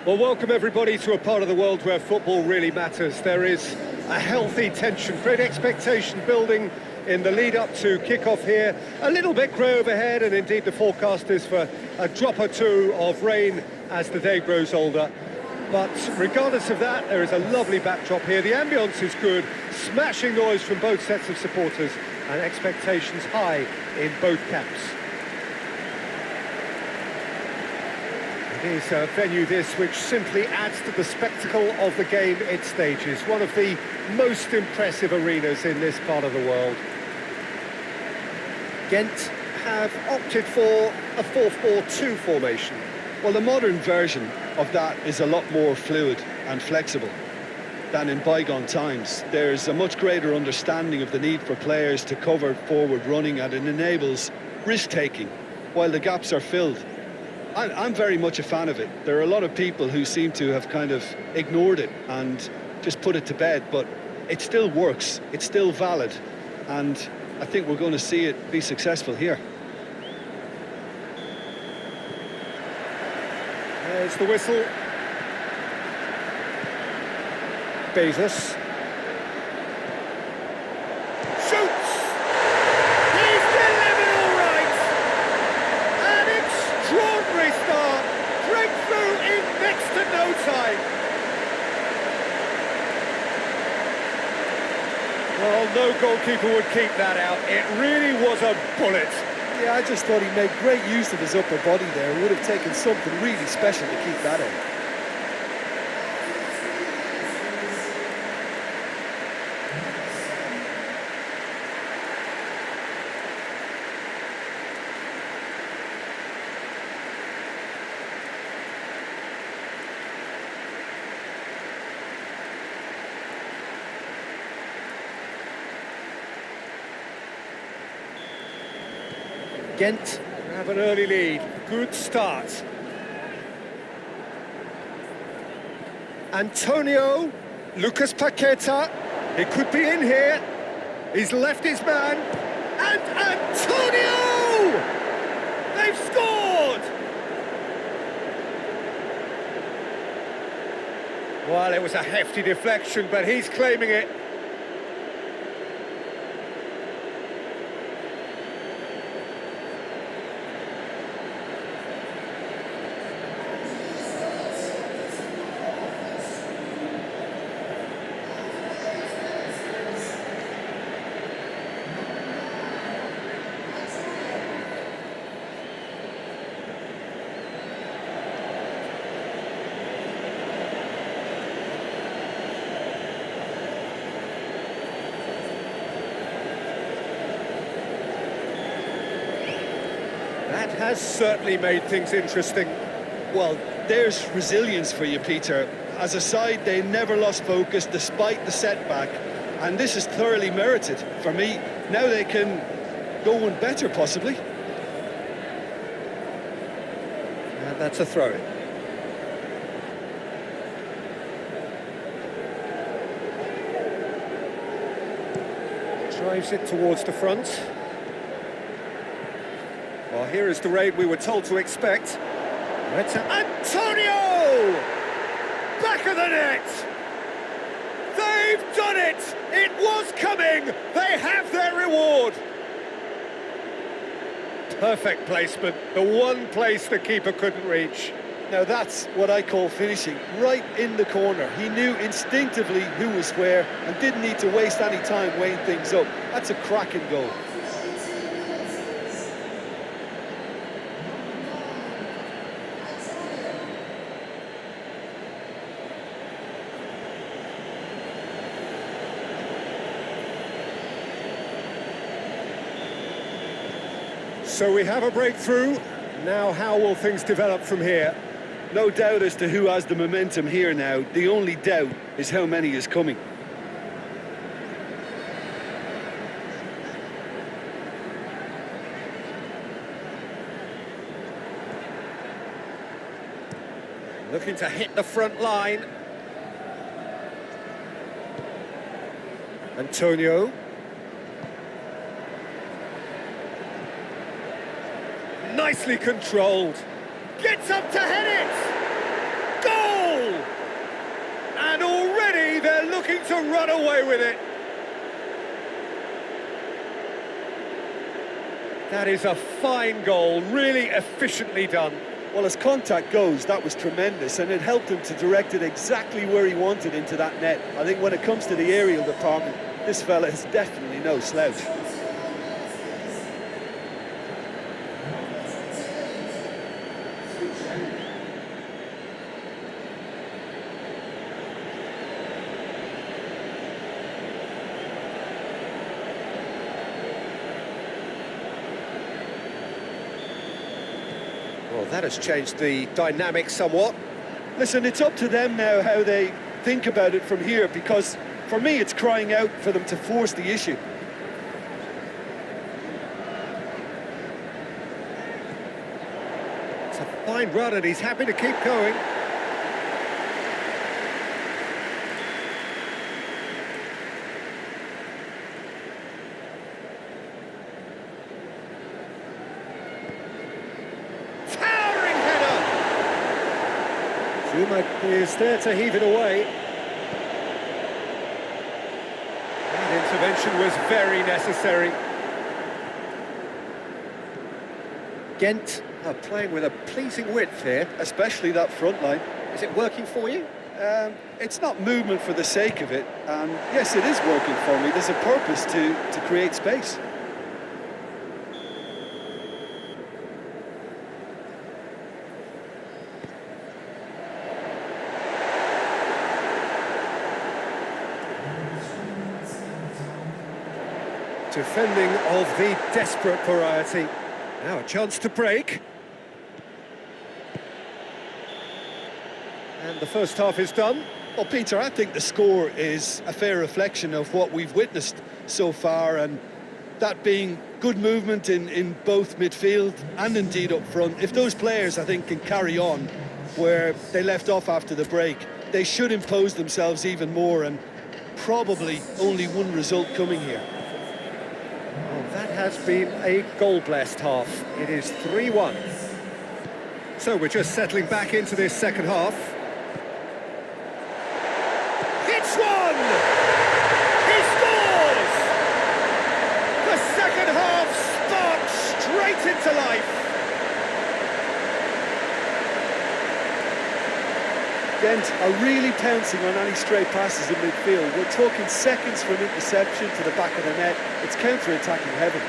Well, welcome everybody to a part of the world where football really matters. There is a healthy tension, great expectation building in the lead-up to kick-off here. A little bit grey overhead, and indeed the forecast is for a drop or two of rain as the day grows older. But regardless of that, there is a lovely backdrop here. The ambience is good, smashing noise from both sets of supporters, and expectations high in both camps. It is a venue this which simply adds to the spectacle of the game it stages. One of the most impressive arenas in this part of the world. Gent have opted for a 4-4-2 formation. Well, the modern version of that is a lot more fluid and flexible than in bygone times. There's a much greater understanding of the need for players to cover forward running, and it enables risk-taking while the gaps are filled. I'm very much a fan of it. There are a lot of people who seem to have kind of ignored it and just put it to bed, but it still works, it's still valid, and I think we're going to see it be successful here. There's the whistle. Bezos. Shoots! He's delivered all right! An extraordinary start! Breakthrough in next to no time! Well, no goalkeeper would keep that out. It really was a bullet. Yeah, I just thought he made great use of his upper body there. It would have taken something really special to keep that in. Gent have an early lead. Good start. Antonio, Lucas Paqueta. He could be in here. He's left his man. And Antonio! They've scored! Well, it was a hefty deflection, but he's claiming it. That has certainly made things interesting. Well, there's resilience for you, Peter. As a side, they never lost focus despite the setback, and this is thoroughly merited for me. Now they can go one better, possibly. And that's a throw-in. Drives it towards the front. Well, here is the raid we were told to expect. Antonio! Back of the net! They've done it! It was coming! They have their reward! Perfect placement, the one place the keeper couldn't reach. Now that's what I call finishing, right in the corner. He knew instinctively who was where and didn't need to waste any time weighing things up. That's a cracking goal. So we have a breakthrough. Now how will things develop from here? No doubt as to who has the momentum here now. The only doubt is how many is coming. Looking to hit the front line. Antonio. Nicely controlled. Gets up to head it! Goal! run away with it. That is a fine goal, really efficiently done. Well, as contact goes, that was tremendous, and it helped him to direct it exactly where he wanted into that net. I think when it comes to the aerial department, this fella is definitely no slouch. Well, that has changed the dynamic somewhat. Listen, it's up to them now how they think about it from here, because for me it's crying out for them to force the issue. It's a fine run and he's happy to keep going. Zuma is there to heave it away. That intervention was very necessary. Gent are playing with a pleasing width here. Especially that front line. Is it working for you? It's not movement for the sake of it, and yes, it is working for me. There's a purpose to create space. Defending of the desperate variety. Now a chance to break. And the first half is done. Well, Peter, I think the score is a fair reflection of what we've witnessed so far, and that being good movement in both midfield and indeed up front. If those players, I think, can carry on where they left off after the break, they should impose themselves even more, and probably only one result coming here. Oh, that has been a goal-blessed half. It is 3-1. So we're just settling back into this second half. It's one! He scores! The second half sparks straight into life. Gent are really pouncing on any stray passes in midfield. We're talking seconds from interception to the back of the net. It's counter-attacking heaven.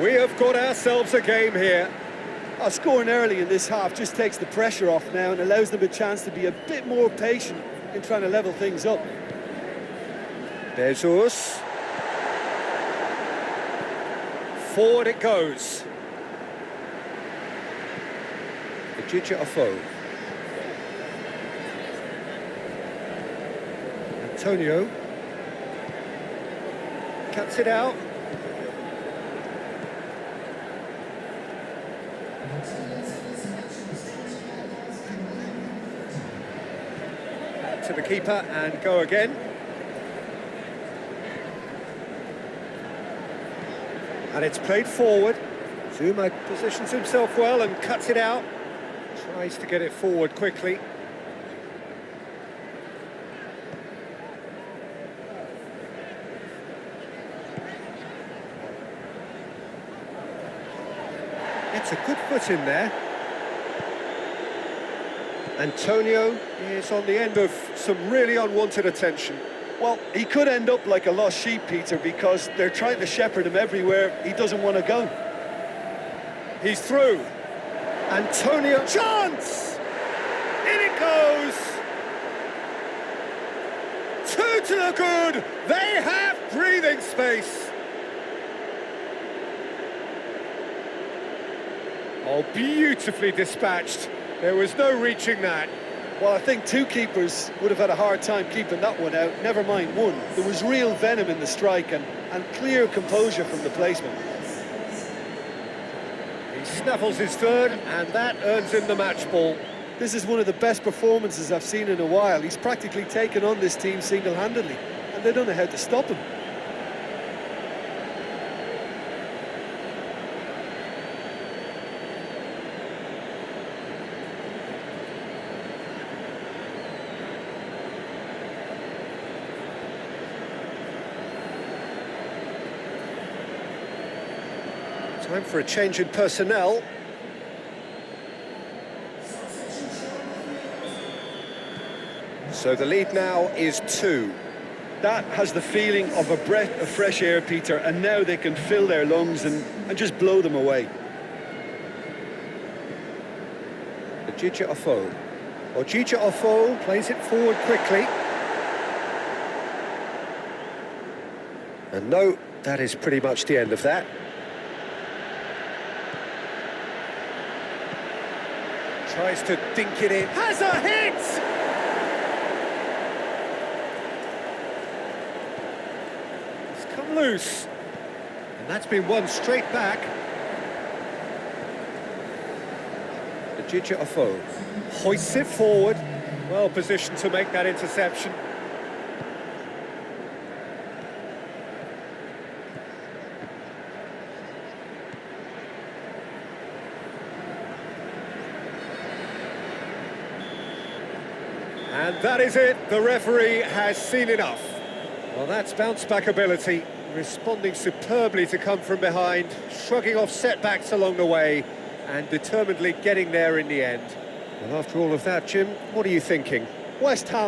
We have got ourselves a game here. Scoring early in this half just takes the pressure off now and allows them a chance to be a bit more patient in trying to level things up. Jesus. Forward it goes. Vijija Afo. Antonio. Cuts it out. Back to the keeper and go again. And it's played forward. Zuma positions himself well and cuts it out. Tries to get it forward quickly. Gets a good foot in there. Antonio is on the end of some really unwanted attention. Well, he could end up like a lost sheep, Peter, because they're trying to shepherd him everywhere he doesn't want to go. He's through. Antonio, chance! In it goes! Two to the good! They have breathing space! Oh, beautifully dispatched. There was no reaching that. Well, I think two keepers would have had a hard time keeping that one out, never mind one. There was real venom in the strike and clear composure from the placement. He snaffles his third, and that earns him the match ball. This is one of the best performances I've seen in a while. He's practically taken on this team single-handedly, and they don't know how to stop him. Time for a change in personnel. So the lead now is 2. That has the feeling of a breath of fresh air, Peter, and now they can fill their lungs and just blow them away. Ojija Ofo. Ojija Ofo plays it forward quickly. And no, that is pretty much the end of that. Tries to dink it in. Has a hit! It's come loose. And that's been won straight back. Ojija Ofo hoists it forward. Well positioned to make that interception. And that is it, the referee has seen enough. Well, that's bounce-back ability, responding superbly to come from behind, shrugging off setbacks along the way, and determinedly getting there in the end. Well, after all of that, Jim, what are you thinking? West Ham